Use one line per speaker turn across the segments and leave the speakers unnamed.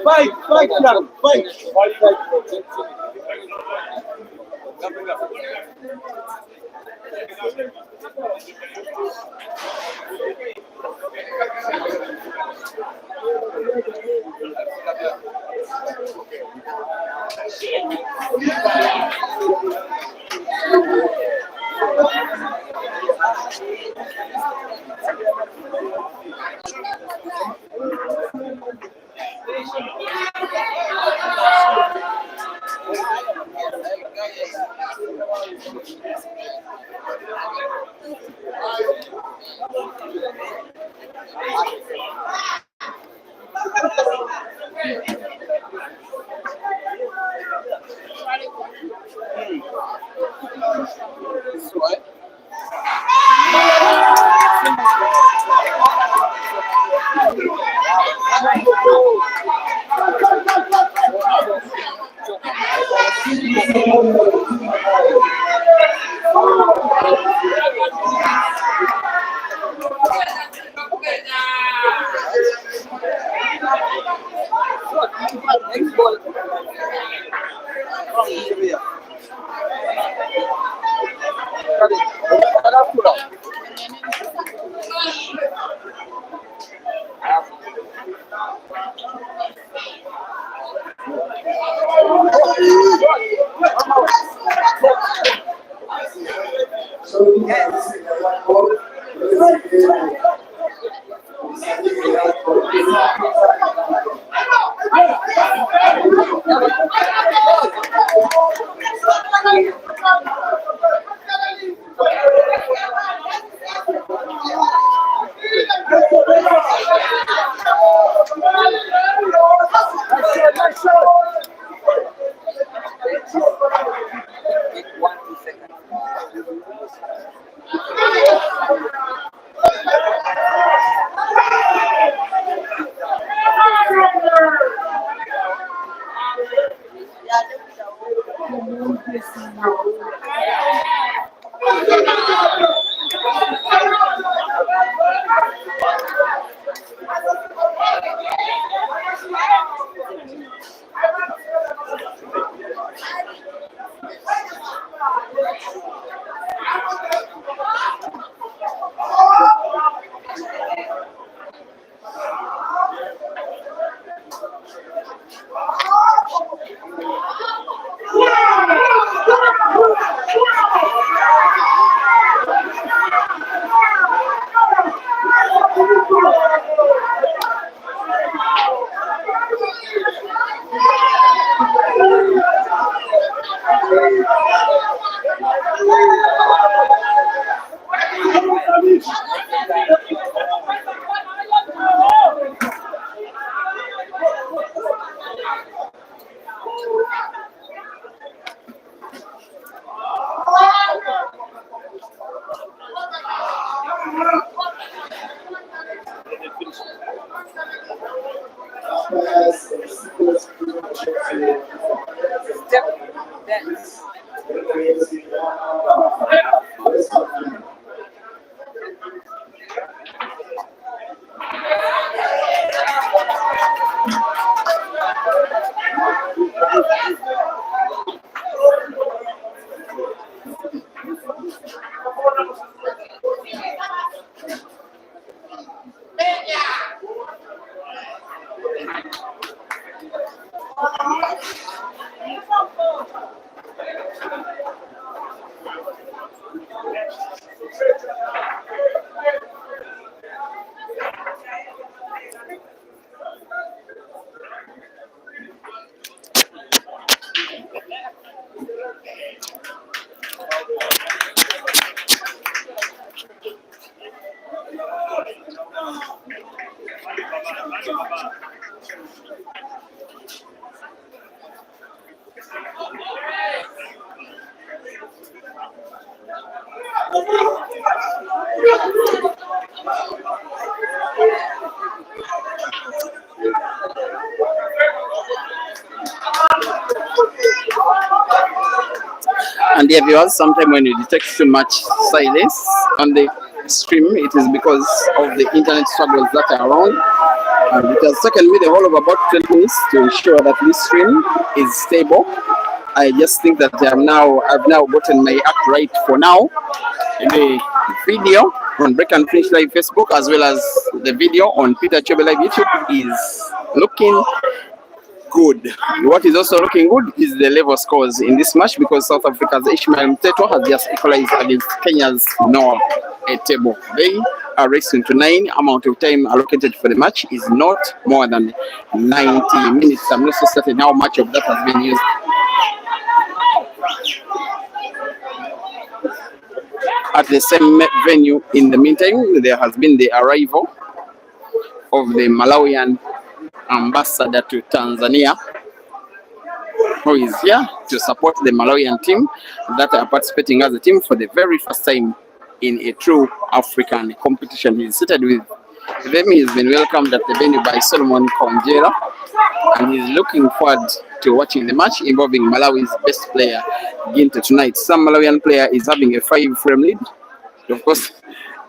Fight, young, fight.
And dear viewers, sometimes when you detect too much silence on the stream, it is because of the internet struggles that are around. And it has taken me the whole of about 20 minutes to ensure that this stream is stable. I just think that I've now gotten my act right for now. The video on Break and Finish Live Facebook as well as the video on Peter Chobe Live YouTube is looking good. What is also looking good is the level scores in this match because South Africa's Ishmael Mthethwa has just equalized against Kenya's Noah Etebo. They are racing to 9. Amount of time allocated for the match is not more than 90 minutes. I'm not so certain how much of that has been used. At the same venue, in the meantime, there has been the arrival of the Malawian ambassador to Tanzania, who is here to support the Malawian team that are participating as a team for the very first time in a true African competition. He's seated with them. He's been welcomed at the venue by Solomon Konjera, and he's looking forward to watching the match involving Malawi's best player, Ginter, tonight. Some Malawian player is having a 5-frame lead. Of course,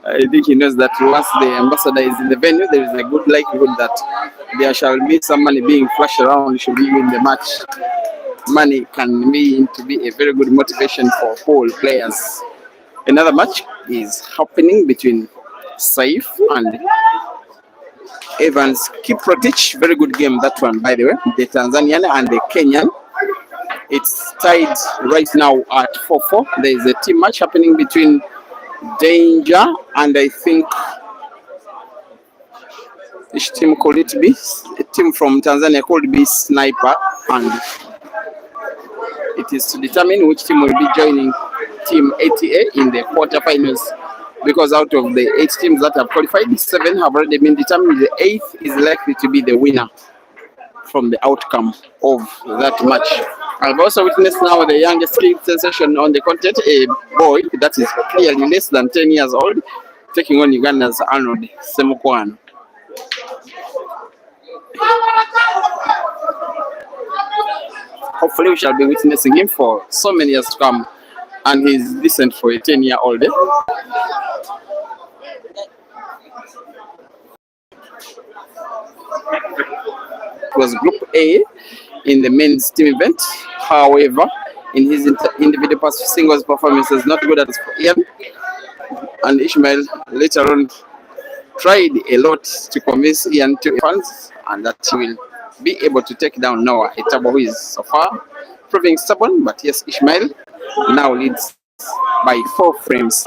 I think he knows that once the ambassador is in the venue, there is a good likelihood that there shall be some money being flashed around should he win the match. Money can mean to be a very good motivation for all players. Another match is happening between Saif and Evans Kiprotich. Very good game, that one, by the way. The Tanzanian and the Kenyan. It's tied right now at 4-4. There is a team match happening between Danger and I think which team could it be? A team from Tanzania could be Sniper, and it is to determine which team will be joining Team ATA in the quarterfinals, because out of the 8 teams that have qualified, 7 have already been determined. The 8th is likely to be the winner from the outcome of that match. I've also witnessed now the youngest kid sensation on the continent, a boy that is clearly less than 10 years old, taking on Uganda's Arnold Semukwan. Hopefully we shall be witnessing him for so many years to come, and he's decent for a 10-year-old. It was Group A in the men's team event. However, in his individual singles performance is not good as for Ian, and Ishmael later on tried a lot to convince Ian to advance and that he will be able to take down Noah Etebo, who is so far proving stubborn. But yes, Ishmael now leads by 4 frames.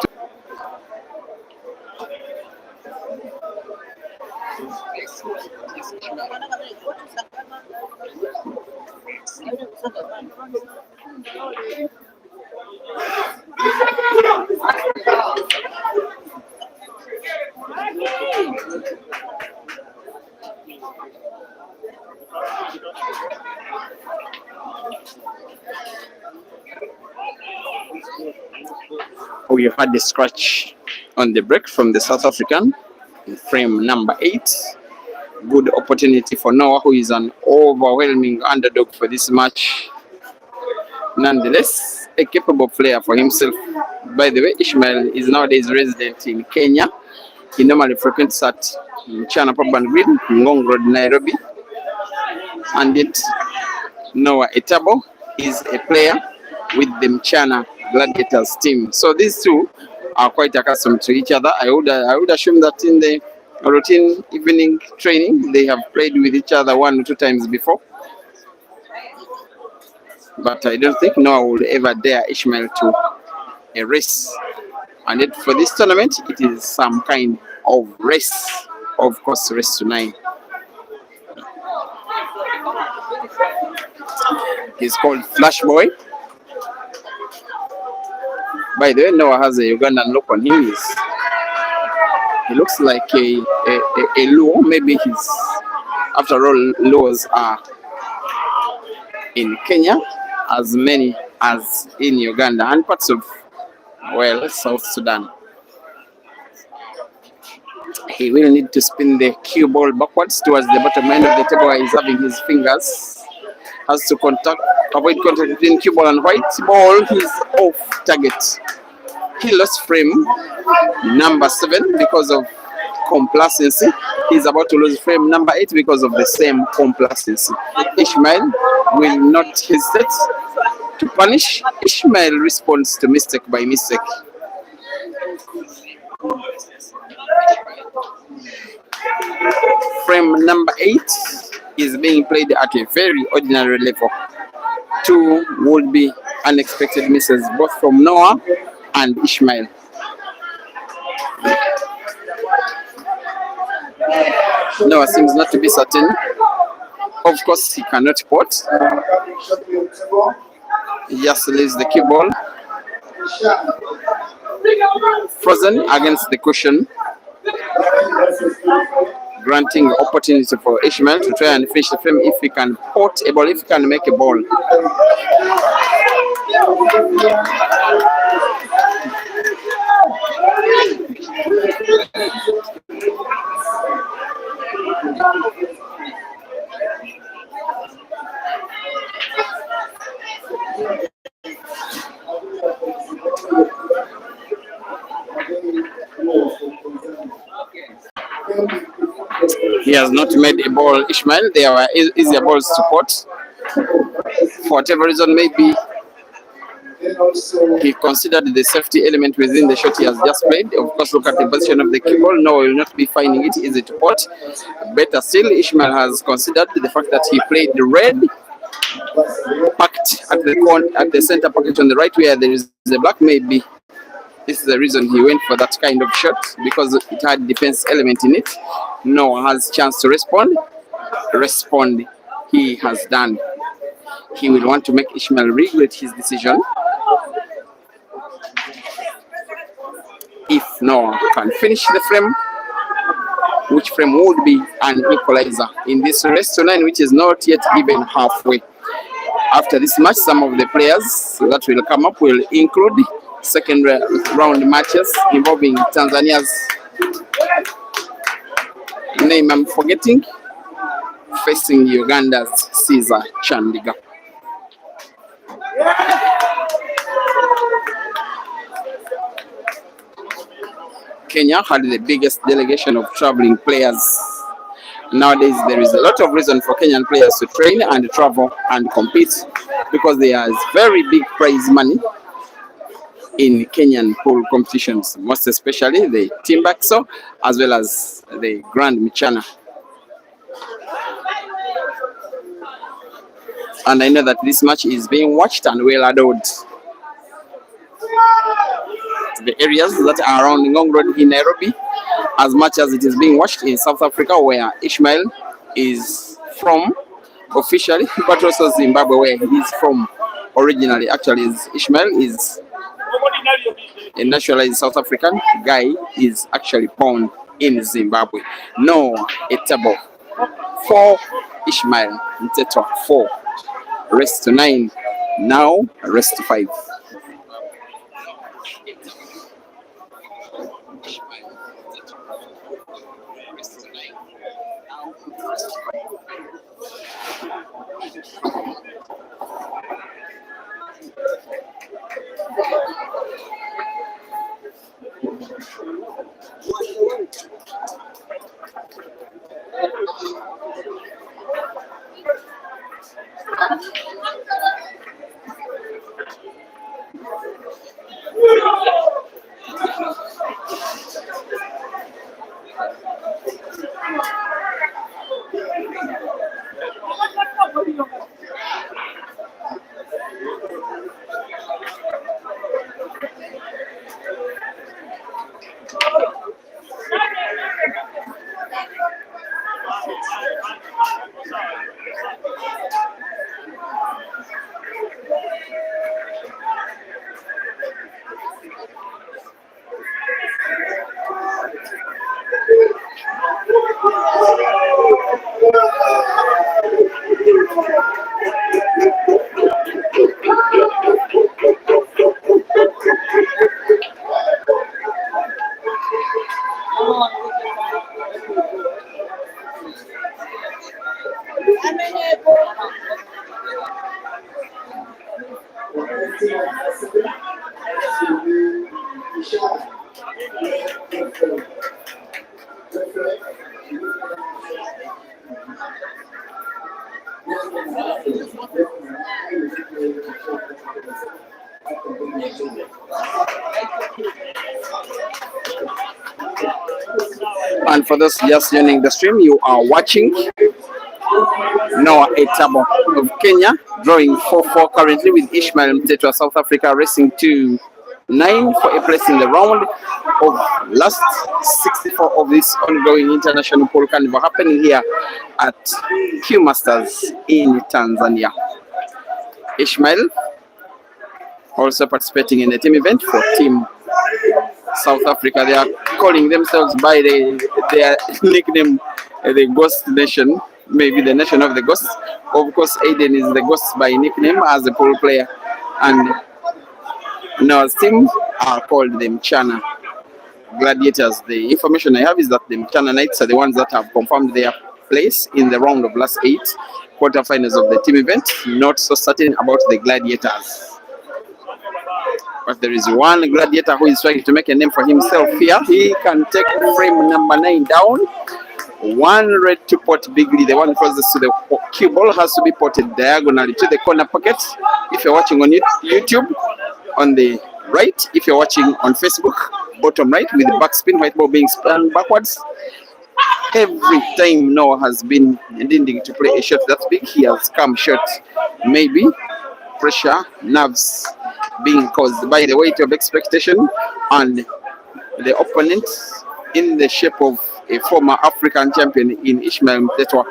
We have had the scratch on the break from the South African in frame number 8. Good opportunity for Noah, who is an overwhelming underdog for this match. Nonetheless, a capable player for himself. By the way, Ishmael is nowadays resident in Kenya. He normally frequents at Mchana Pub and Grill, Ngong Road, Nairobi. And yet, Noah Etebo is a player with the Mchana Gladiators team. So these two are quite accustomed to each other. I would assume that in the routine evening training, they have played with each other 1 or 2 times before. But I don't think Noah will ever dare Ishmael to a race. And yet for this tournament, it is some kind of race. Of course, race to 9. He's called Flashboy. By the way, Noah has a Ugandan look on him. He looks like a Luo. Maybe he's, after all, Luos are in Kenya as many as in Uganda and parts of well, South Sudan. He will need to spin the cue ball backwards towards the bottom end of the table where he's having his fingers. Has to avoid contact between cue ball and white ball. He's off target. He lost frame number 7 because of complacency. He's about to lose frame number 8 because of the same complacency. Ishmael will not hesitate to punish. Ishmael responds to mistake by mistake. Frame number 8 is being played at a very ordinary level. 2 would be unexpected misses, both from Noah and Ishmael. Noah seems not to be certain. Of course, he cannot pot. He just leaves the cue ball frozen against the cushion, granting opportunity for Ishmael to try and finish the frame if he can pot a ball, if he can make a ball. He has not made a ball, Ishmael. There were easier balls to pot. For whatever reason, maybe he considered the safety element within the shot he has just played. Of course, look at the position of the cue ball. No, he will not be finding it easy to pot. Better still, Ishmael has considered the fact that he played the red, packed at the corner, at the center pocket on the right where there is the black. Maybe this is the reason he went for that kind of shot, because it had defense element in it. No has chance to respond. He has done. He will want to make Ishmael regret his decision. If Noah can finish the frame, which frame would be an equalizer in this race to 9, which is not yet even halfway. After this match, some of the players that will come up will include second round matches involving Tanzania's name I'm forgetting, facing Uganda's Caesar Chandiga. Kenya had the biggest delegation of traveling players. Nowadays, there is a lot of reason for Kenyan players to train and travel and compete, because there is very big prize money in Kenyan pool competitions, most especially the Timbakso as well as the Grand Michana. And I know that this match is being watched and well adored. The areas that are around Ngong Road in Nairobi, as much as it is being watched in South Africa, where Ishmael is from officially, but also Zimbabwe, where he is from originally. Actually, Ishmael is a naturalized South African guy, is actually born in Zimbabwe. No, Etebo 4, Ishmael Mthethwa 4. Rest to 9. Now rest to 5. And for those just joining the stream, you are watching Noah Etebo of Kenya drawing 4-4 currently with Ishmael Mthethwa South Africa racing to 9 for a place in the round of last 64 of this ongoing international pole carnival happening here at CUEMASTERS in Tanzania. Ishmael also participating in the team event for Team South Africa. They are calling themselves by their nickname, the Ghost Nation, maybe the Nation of the Ghosts. Of course, Aiden is the Ghost by nickname as a pole player, and Noah's team are called the Mchana Gladiators. The information I have is that the Mchana Knights are the ones that have confirmed their place in the round of last 8 quarterfinals of the team event. Not so certain about the Gladiators. But there is one gladiator who is trying to make a name for himself here. He can take frame number 9 down. One red to pot bigly. The one closest to the cue ball has to be potted diagonally to the corner pocket. If you're watching on YouTube, on the right. If you're watching on Facebook, bottom right with the backspin, white ball being spun backwards. Every time Noah has been intending to play a shot that big, he has come short. Maybe pressure, nerves being caused by the weight of expectation, and the opponent in the shape of a former African champion in Ishmael Mthethwa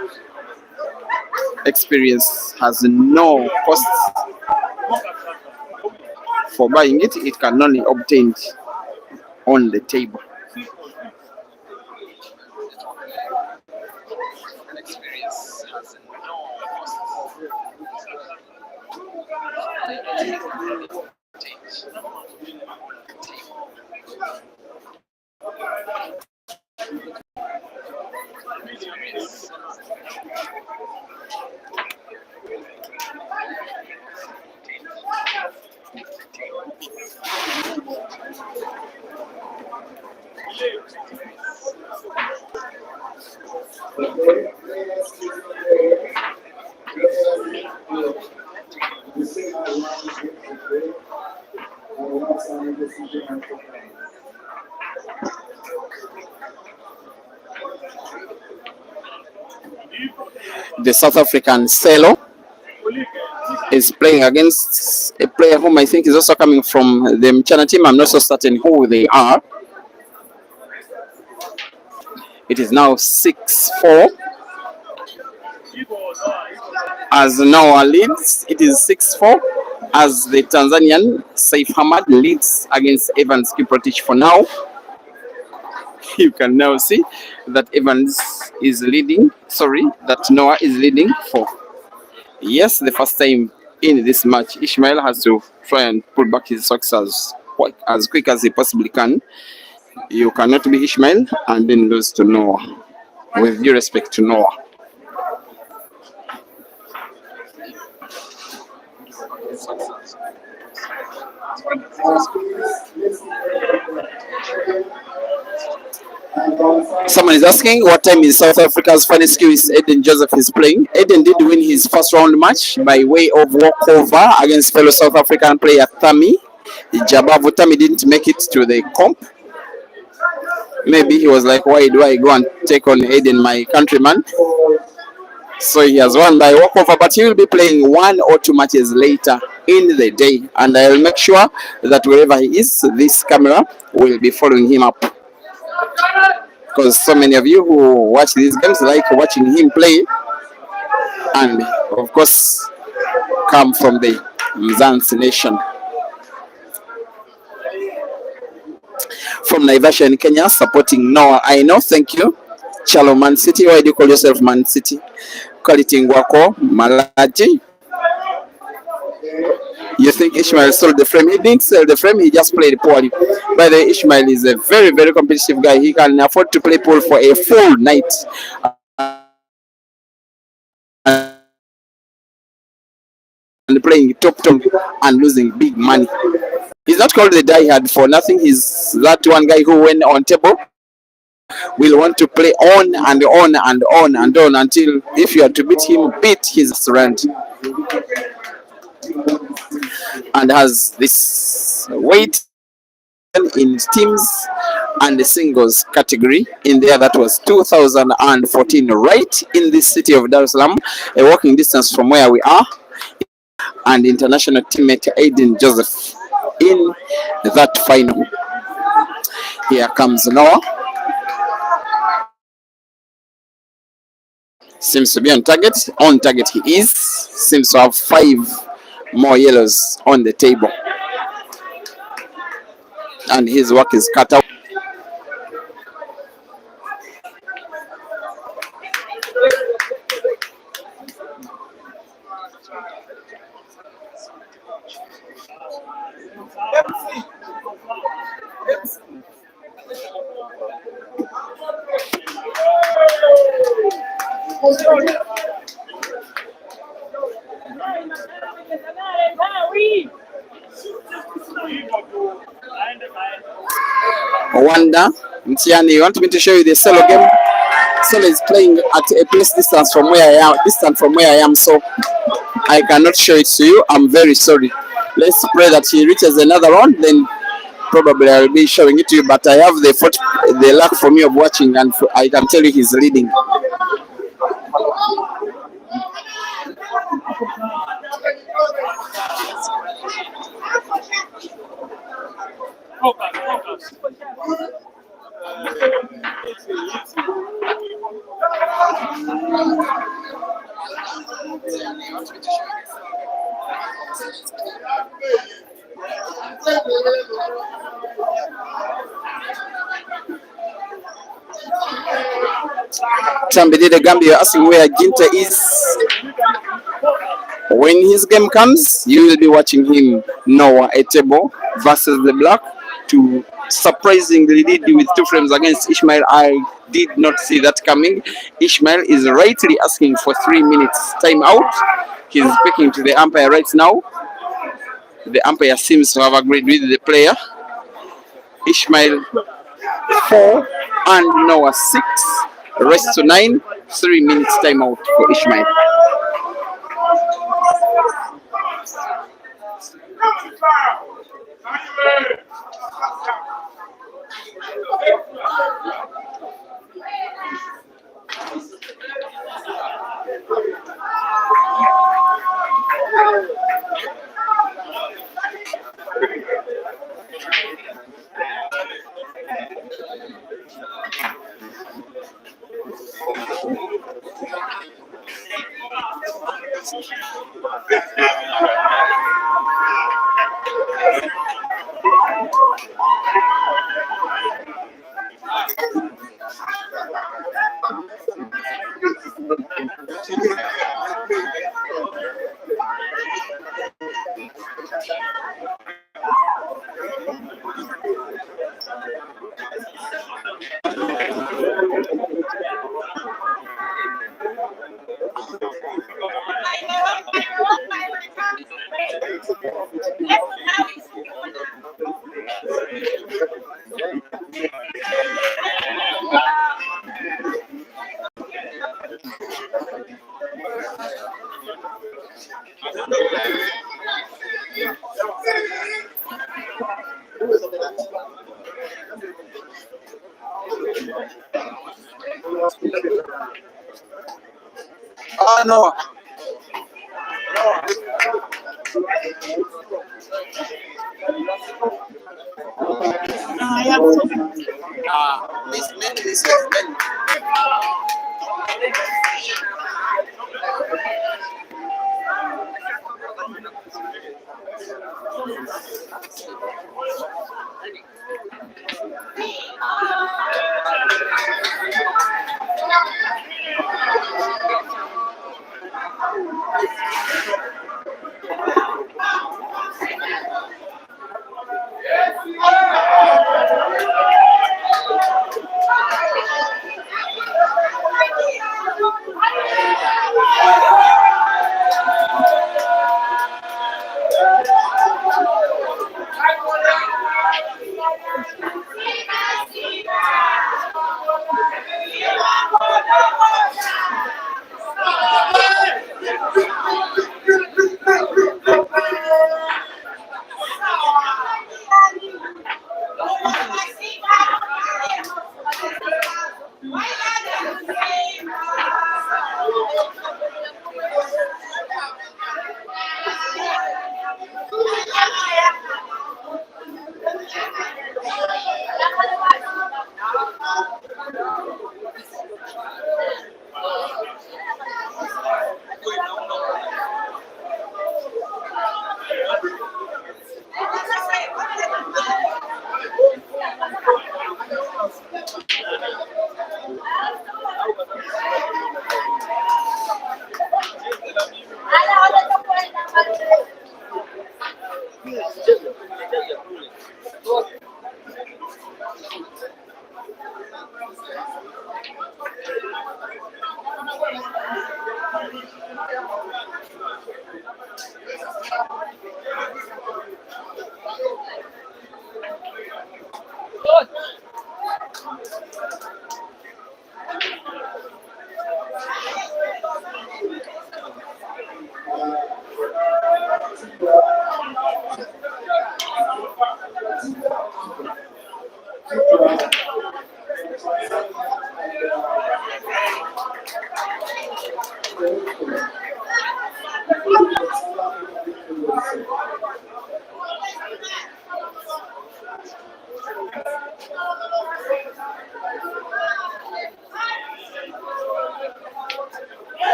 experience has no costs for buying it. It can only be obtained on the table. The South African Selo is playing against a player whom I think is also coming from the Mchana team. I'm not so certain who they are. It is now 6-4 as Noah leads. It is 6-4 as the Tanzanian Saif Hamad leads against Evans Kiprotich for now. You can now see that Evans is leading, that Noah is leading for, yes, the first time in this match. Ishmael has to try and pull back his socks as quick as he possibly can. You cannot be Ishmael and then lose to Noah, with due respect to Noah. Someone is asking what time is South Africa's finest skill is Aiden Joseph is playing. Aiden did win his first round match by way of walkover against fellow South African player Thami Jabavu. Thami didn't make it to the comp. Maybe he was like, why do I go and take on Aiden, my countryman? So he has won by walkover, but he will be playing 1 or 2 matches later in the day. And I'll make sure that wherever he is, this camera will be following him up. Because so many of you who watch these games like watching him play, and of course come from the Mzansi nation. From Naivasha in Kenya, supporting Noah. I know, thank you. Chalo Man City. Why do you call yourself Man City? Call it Ngwako, Malaji. You think Ishmael sold the frame? He didn't sell the frame, he just played poorly. By the way, Ishmael is a very, very competitive guy. He can afford to play pool for a full night. And playing top and losing big money. He's not called the Diehard for nothing. He's that one guy who, when on table, will want to play on and on and on and on until, if you are to beat him, beat his rent. And has this weight in his teams and the singles category in there. That was 2014, right in the city of Dar es Salaam, a walking distance from where we are, and international teammate Aiden Joseph in that final. Here comes Noah. Seems to be on target. On target he is. Seems to have 5 more yellows on the table. And his work is cut out. Wanda, Mtiani, you want me to show you the solo game? Solo is playing at a place distant from where I am, so I cannot show it to you. I'm very sorry. Let's pray that he reaches another round, then probably I'll be showing it to you. But I have the luck for me of watching, and I can tell you he's leading. Somebody the Gambia asking where Ginta is. When his game comes, you will be watching him, Noah Etebo versus the Black, to surprisingly lead with 2 frames against Ishmael. I did not see that coming. Ishmael is rightly asking for 3 minutes timeout. He's speaking to the umpire right now. The umpire seems to have agreed with the player. Ishmael 4 and Noah 6. Rest to 9. 3 minutes timeout for Ishmael. No.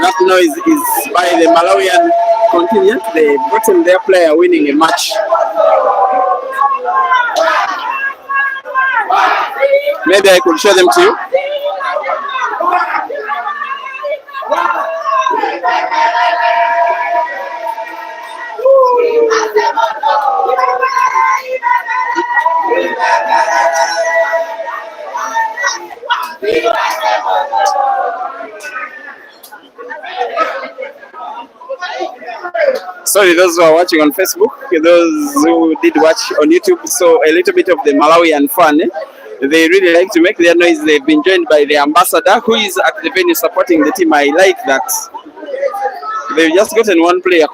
That noise is by the Malawian contingent. They brought their player winning a match. Maybe I could show them to you. So Sorry, those who are watching on Facebook, those who did watch on YouTube, so a little bit of the Malawian fun. They really like to make their noise. They've been joined by the ambassador who is at the venue supporting the team. I like that. They've just gotten one player.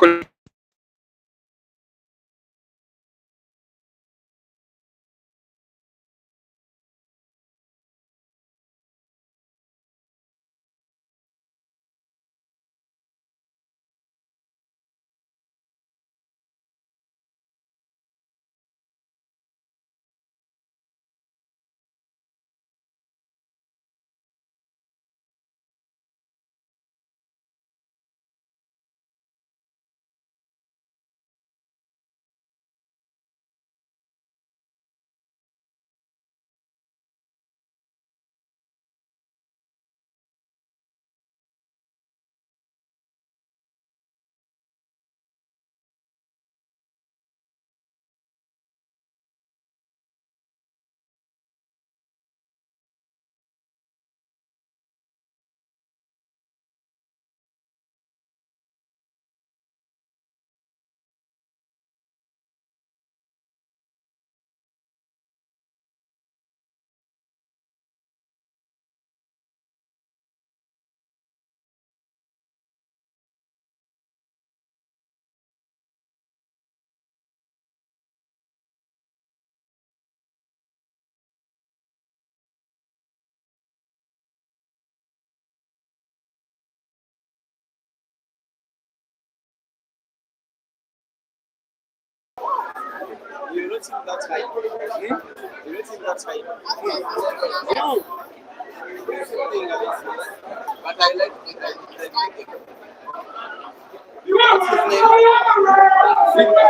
You're not in that high. You're not in that high. But I like it. What's his name? Simba.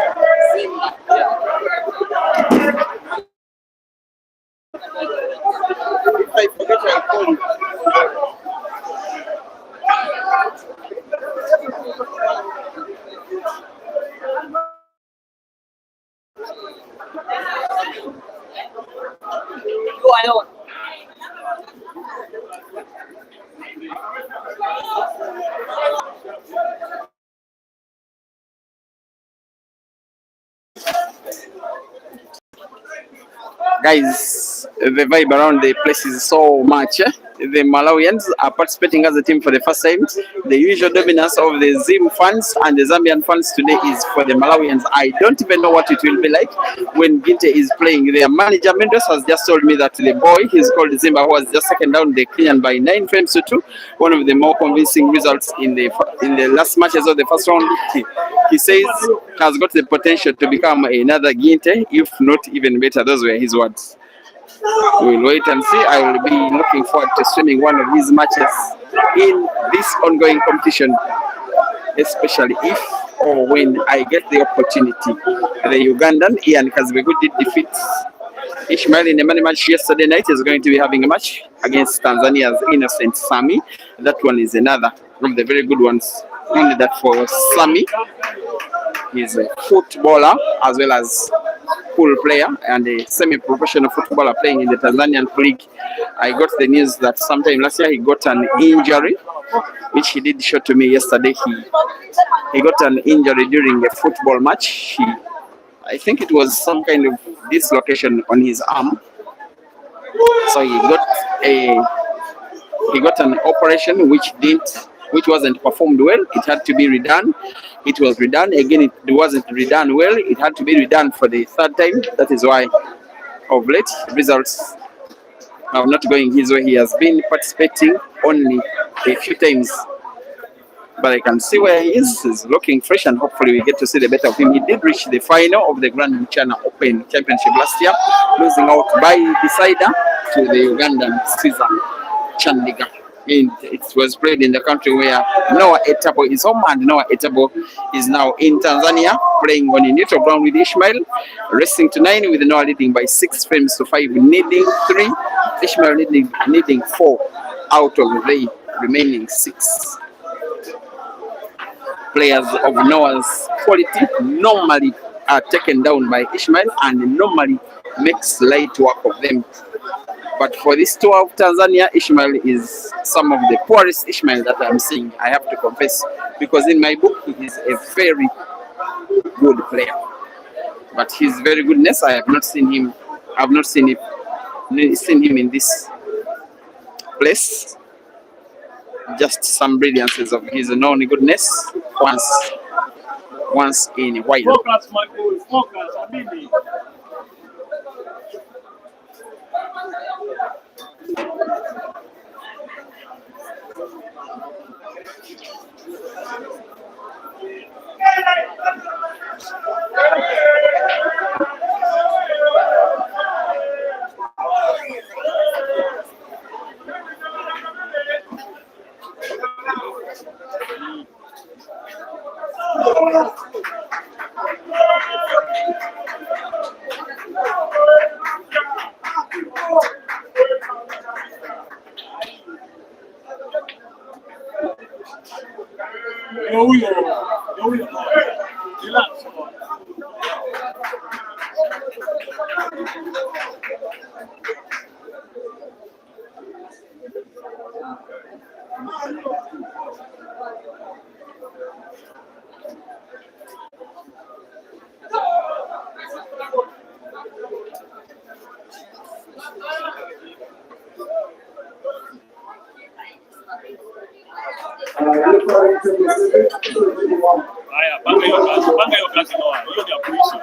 If I forget, I'll call you. Go alone.
Guys, the vibe around the place is so much. The Malawians are participating as a team for the first time. The usual dominance of the Zim fans and the Zambian fans today is for the Malawians. I don't even know what it will be like when Ginte is playing. Their manager Mendes has just told me that the boy, he's called Zimba, who has just taken down the Kenyan by 9 frames to 2, one of the more convincing results in the last matches of the first round. He says has got the potential to become another Ginte, if not even better. Those were his words. We'll wait and see. I will be looking forward to streaming one of his matches in this ongoing competition, especially if or when I get the opportunity. The Ugandan Ian Kazbegu did defeat Ishmael in a money match yesterday night. Is going to be having a match against Tanzania's Innocent Sami. That one is another of the very good ones. Only that for Sami, he's a footballer as well as pool player and a semi-professional footballer playing in the Tanzanian league. I got the news that sometime last year he got an injury, which he did show to me yesterday. He got an injury during a football match. I think it was some kind of dislocation on his arm. So he got an operation which wasn't performed well. It had to be redone. It was redone again. It wasn't redone well. It had to be redone for the third time. That is why, of late, results are not going his way. He has been participating only a few times, but I can see where he is. He's looking fresh, and hopefully we get to see the better of him. He did reach the final of the Grand Mchana Open Championship last year, losing out by decider to the Ugandan Caesar Chandiga. It was played in the country where Noah Etebo is home, and Noah Etebo is now in Tanzania playing on a neutral ground with Ishmael, racing to 9 with Noah leading by 6 frames to 5, needing 3. Ishmael needing 4 out of the remaining 6. Players of Noah's quality normally are taken down by Ishmael and normally makes light work of them. But for this tour of Tanzania, Ishmael is some of the poorest Ishmael that I'm seeing, I have to confess, because in my book he is a very good player. But his very goodness, I have not seen him. I've not seen him in this place. Just some brilliances of his known goodness once in a while.
Focus, my boy. Focus. I mean it. Relax. Haya, panga hiyo kazi Noah. Hiyo ni ya kuishi.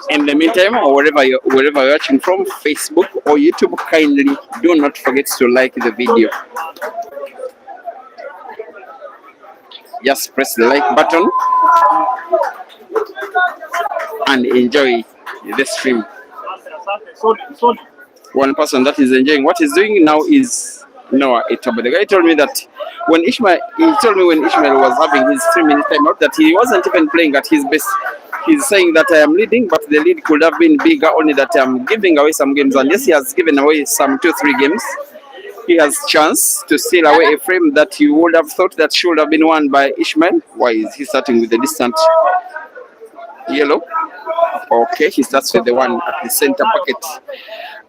In the meantime, or wherever you're watching from, Facebook or YouTube, kindly do not forget to like the video. Just press the like button and enjoy the stream. One person that is enjoying what he's doing now is Noah Etebo. The guy told me that when Ishmael was having his 3-minute timeout, that he wasn't even playing at his best. He's saying that I am leading, but the lead could have been bigger, only that I'm giving away some games. And yes, he has given away some 2-3 games. He has chance to steal away a frame that you would have thought that should have been won by Ishmael. Why is he starting with the distant yellow? Okay, he starts with the one at the center pocket.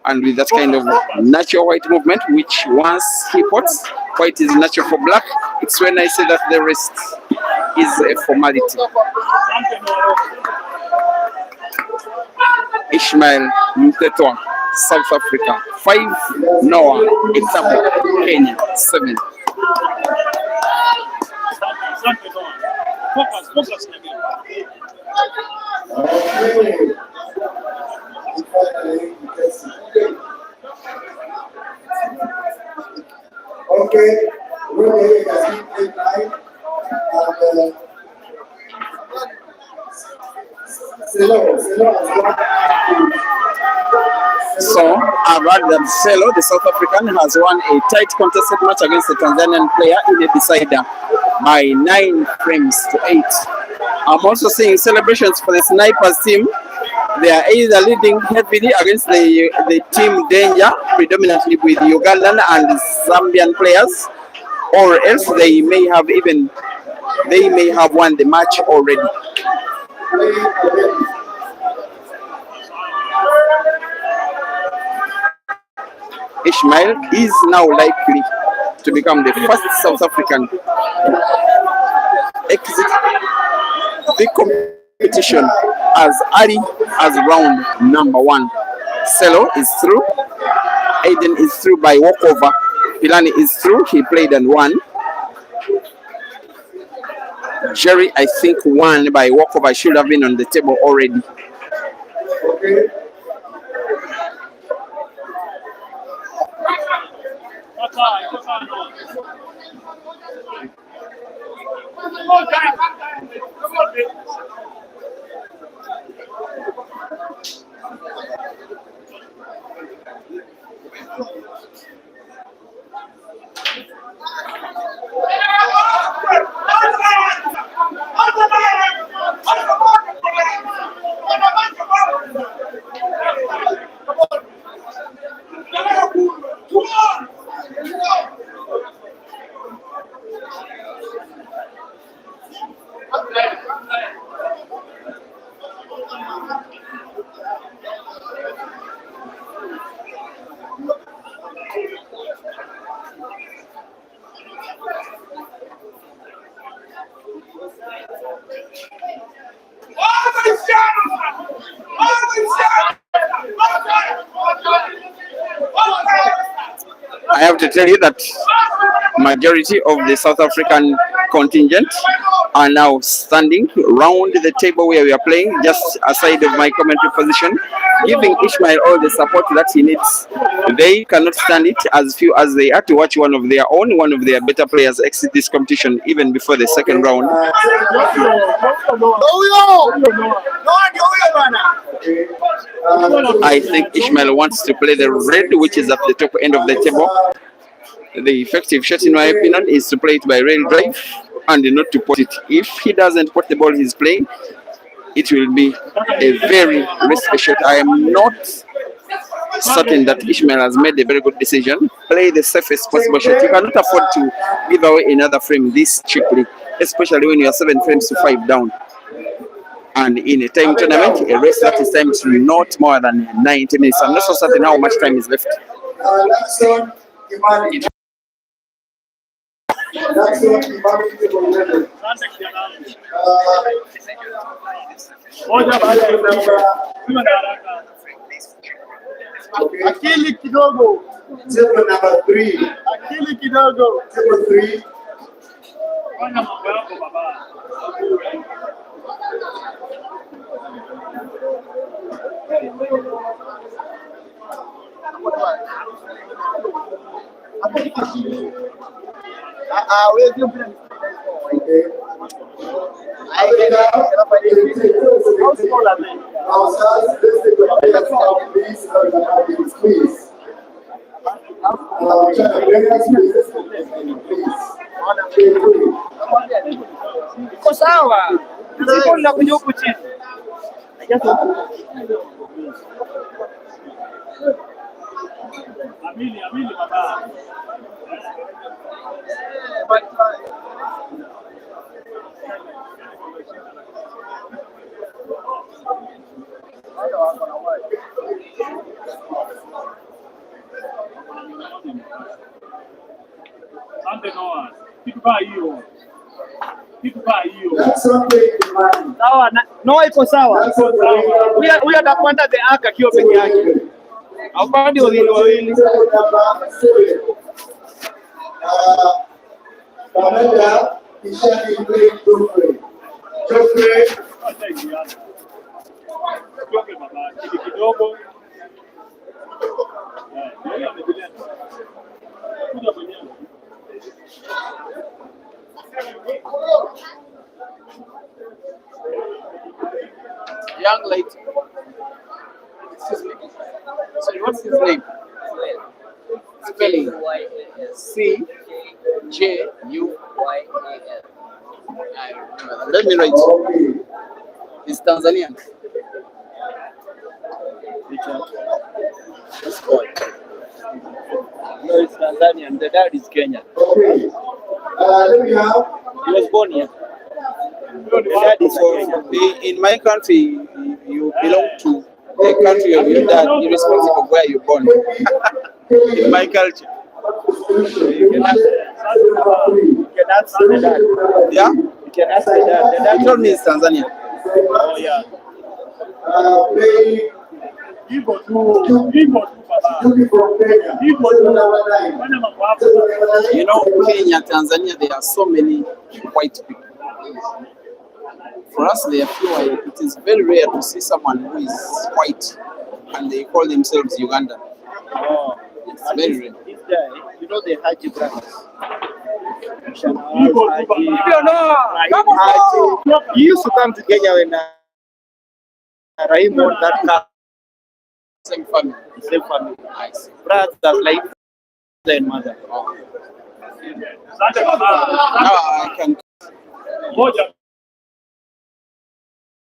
And with that kind of natural white movement, which once he puts, white is natural for black. It's when I say that the rest is a formality. Ishmael Mthethwa, South Africa, 5. Noah Etebo, Kenya, 7.
Focus.
Okay, we're
So I've heard that Selo, the South African, has won a tight contested match against the Tanzanian player in a decider by 9 frames to 8. I'm also seeing celebrations for the Snipers team. They are either leading heavily against the team Danger, predominantly with Ugandan and Zambian players, or else they may have won the match already. Ishmael is now likely to become the first South African to exit the competition as early as round number 1. Selo is through. Aiden is through by walkover. Pilani is through. He played and won. Jerry, I think, won by walkover. Should have been on the table already.
okay.
want to tell you that majority of the South African contingent are now standing round the table where we are playing, just aside of my commentary position, giving Ishmael all the support that he needs. They cannot stand it, as few as they are, to watch one of their own, one of their better players exit this competition even before the second round. I think Ishmael wants to play the red, which is at the top end of the table. The effective shot, in my opinion, is to play it by rail drive and not to put it. If he doesn't put the ball he's playing, it will be a very risky shot. I am not certain that Ishmael has made a very good decision. Play the safest possible shot. You cannot afford to give away another frame this cheaply, especially when you are 7 frames to 5 down. And in a time tournament, a race that is timed to not more than 90 minutes. I'm not so certain how much time is left.
Akili kidogo.
Table number 3.
Akili kidogo.
Table 3.
Fanya mambo yako baba. Iko sawa. Siko ninakuja huku chini. Amili baba. Sawa, no iko sawa. Huyu atakwenda the arc akiwa peke yake. Upande wawili.
Pamoja kisha play Geoffrey.
Kidogo.
Young lady. Excuse me. Sorry, what's his name? Spelling. C-J-U-Y-A-L. I remember that. Let me write. He's Tanzanian. This boy.
No, it's Tanzanian. The dad is Kenyan.
Okay. Let me have.
He was born here. The dad is Kenyan.
In my country, you belong to the country of your dad, irrespective of where you're born. In my culture.
You can ask the dad.
Yeah?
You can ask the dad. The dad
He told me it's Tanzania.
Oh, yeah.
Play
Igbo tu baba.
from Kenya.
Igbo tu. Fanya mambo yako.
You know, Kenya, Tanzania, there are so many white people. For us, they are fewer. It is very rare to see someone who is white and they call themselves Ugandan.
Oh.
It's very rare.
This guy, you know the Haji brothers. He used to come to Kenya when Rahim was that car.
Same family.
Same family.
I see.
Brothers like father and mother.
Oh. Now I can.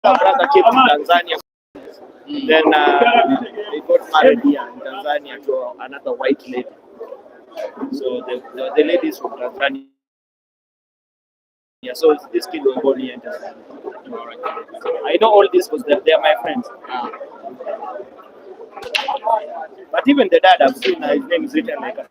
Brother came to Tanzania. Then they got married here in Tanzania to another white lady. So the lady is from Tanzania. Yeah, so this kid was born here in Tanzania. I know all this because they are my friends. But even the dad, I've seen his name is written like a...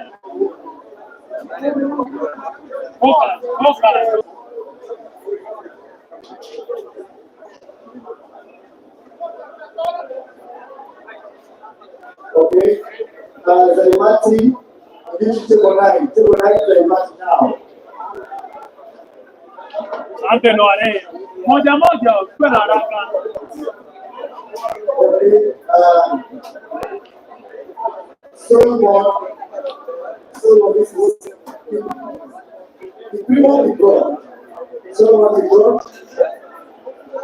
Okay. Zalimati Table 9 play match now.
Asante Noare. Moja kwa haraka.
Solomon, this is the people we brought. Solomon we brought.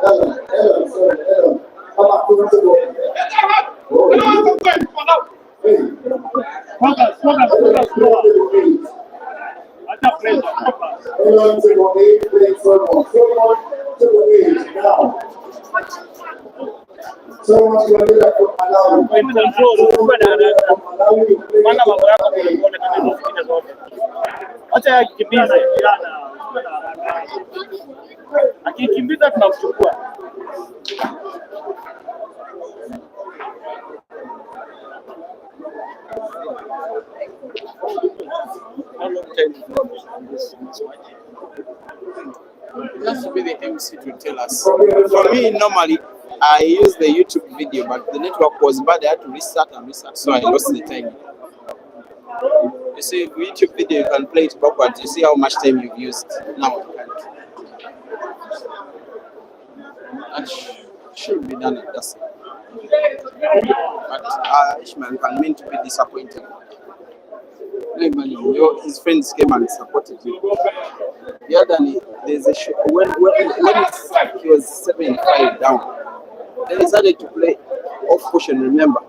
Ellen. Come back to the table. Hey.
Focus.
Ellen table 8 playing Solomon. Solomon table 8 now. Someone's going to do that for Malawi.
Mana mambo yako pole kama zingine zote. Acha akimbize. Akikimbiza tunamchukua.
It has to be the MC to tell us. For me, normally, I use the YouTube video, but the network was bad. I had to restart, so I lost the time. You see, YouTube video, you can play it backwards. You see how much time you've used. Now, you can't. That should be done at that. But Ishmael can mean to be disappointed. His friends came and supported him. The other day, there's a show, when he was 7-5 down, they decided to play off cushion, remember.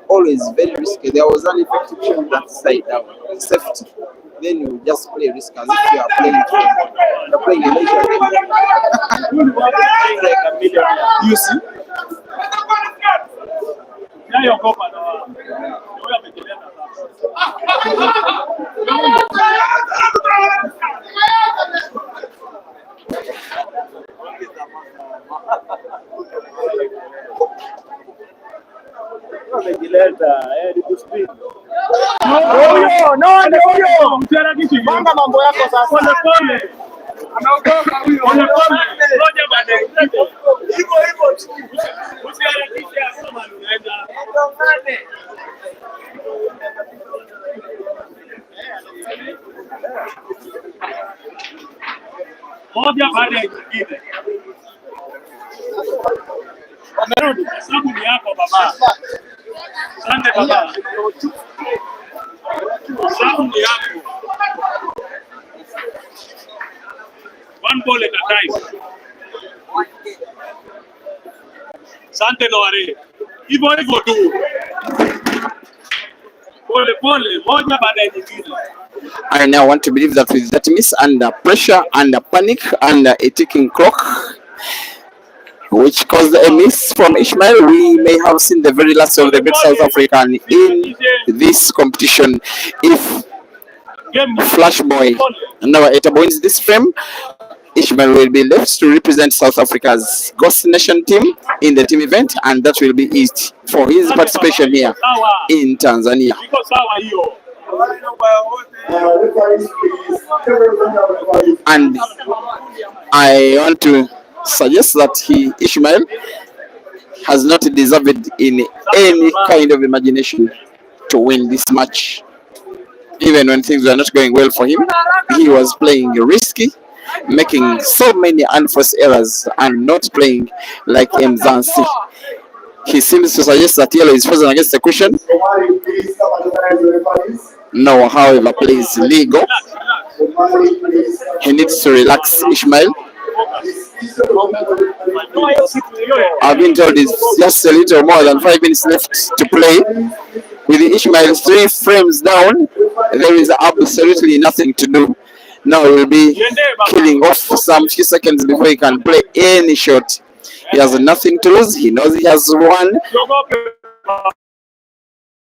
Always very risky. There was an effective shot that side down. Safety. Then you just play risk as if you are playing a leisure game. You see?
Panga mambo yako sasa. Anaogopa huyo. Ngoja baadaye. Hivyo tu. Usiharakishe kama unaenda. Ngane. Moja baada ya nyingine. Wamerudi. Sababu ni yako baba. Asante baba. Sababu ni yako. One ball at a time. Asante Noare. Hivyo tu. Pole, moja baada ya nyingine.
I now want to believe that with that miss, under pressure, under panic, under a ticking clock, which caused a miss from Ishmael, we may have seen the very last of the great South African in this competition. If Flashboy and now Etebo wins this frame, Ishmael will be left to represent South Africa's Ghost Nation team in the team event, and that will be it for his participation here in Tanzania. And I want to suggest that Ishmael has not deserved in any kind of imagination to win this match. Even when things were not going well for him, he was playing risky, making so many unforced errors and not playing like Mzansi. He seems to suggest that yellow is frozen against the cushion. No, however, plays legal. He needs to relax Ishmael. I've been told it's just a little more than 5 minutes left to play. With Ishmael 3 frames down, there is absolutely nothing to do. Now he will be killing off some few seconds before he can play any shot. He has nothing to lose. He knows he has won.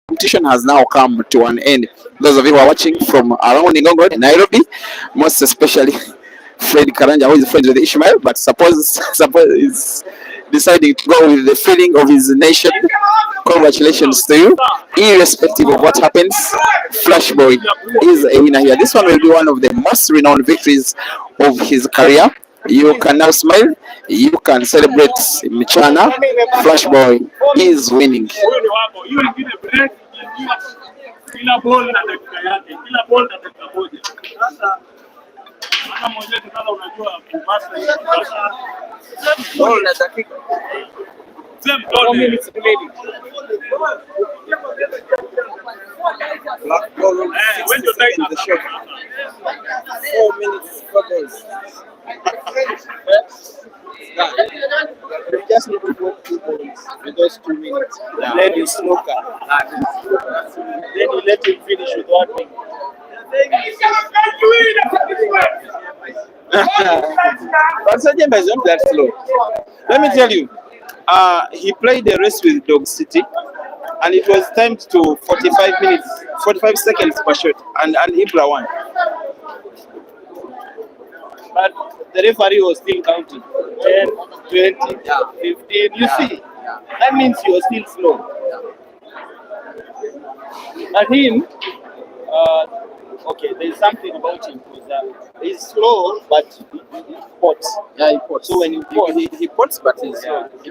Competition has now come to an end. Those of you who are watching from around Ngongoro, Nairobi, most especially Fred Karanja, who is friends with Ishmael, but suppose is deciding to go with the feeling of his nation. Congratulations to you. Irrespective of what happens, Flashboy is a winner here. This one will be one of the most renowned victories of his career. You can now smile. You can celebrate Mchana. Flashboy is winning.
Kila ball na dakika yake, kila ball na dakika moja. Sasa kama mmoja sasa unajua master hii sasa.
Ball na dakika.
Same 4 minutes remaining.
Black ball
When you take
in the shot. 4 minutes for goals.
You just need to put 2 points with those 2 minutes.
Yeah.
Then you snooker. Then you let him finish with 1 minute.
But Sajemba is not that slow. Let me tell you, he played the race with Dog City, and it was timed to 45 seconds per shot, and Ibra won.
But the referee was still counting. 10, 20, 15. You see, that means you are still slow. But him, okay, there's something about him. He's slow, but he pots.
Yeah, he pots.
So when you pot,
he pots, but he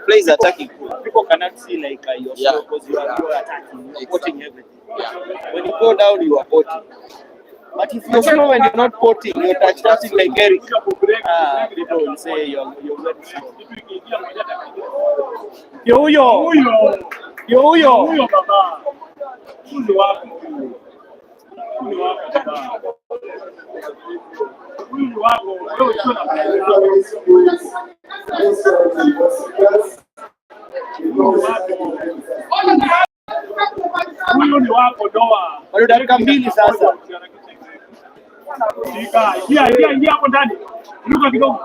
plays attacking.
people cannot see like you're
Yeah.
slow because you are attacking, you're potting everything.
Yeah.
When you go down, you are potting. But if you're slow and you're not potting, you're touching like Eric. People will say you're very slow.
Huyo baba. Huyo wapi? Huyo wapi baba? Huyo wako wewe sio na huyo ni wako doa.
Bado dakika 2 sasa.
Ingia hapo ndani. Inuka kidogo.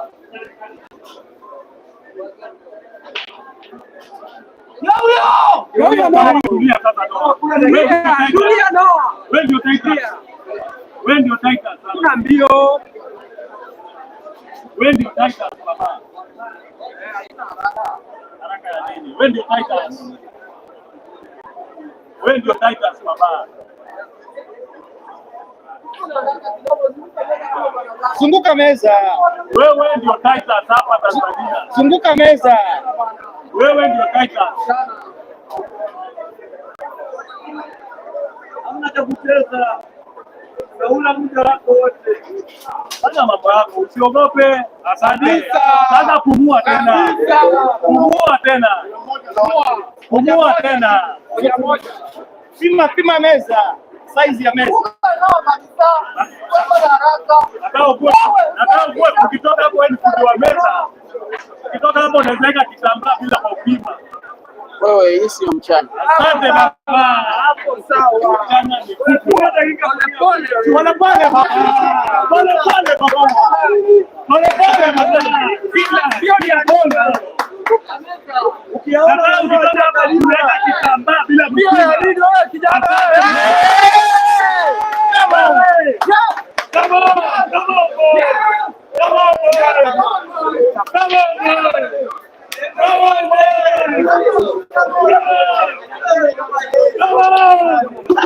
Tulia sasa doa. Tulia doa. Wewe ndio taika. Wewe ndio taika. Kuna mbio. Wewe ndio taika baba. Haraka ya nini? Wewe ndio taika. Wewe ndio taika baba.
Zunguka meza.
Wewe ndio Titan hapa Tanzania.
Zunguka meza.
Wewe ndio Titan. Hamna cha kucheza. Hauna muda wako wote. Fanya mambo yako, usiogope. Asante. Sasa pumua tena. Pumua tena. Pumua tena.
Pima meza. Size ya meza.
Nataka kuwe ukitoka hapo wewe fundi wa meza. Ukitoka hapo unaweka kitambaa bila kupima.
Wewe hii sio mchana.
Asante baba. Hapo sawa. Mchana ni kubwa. Pole baba. Sio ni agonga. Ukiona ukitoka hapo unaweka kitambaa bila kupima. Kijana. Come on!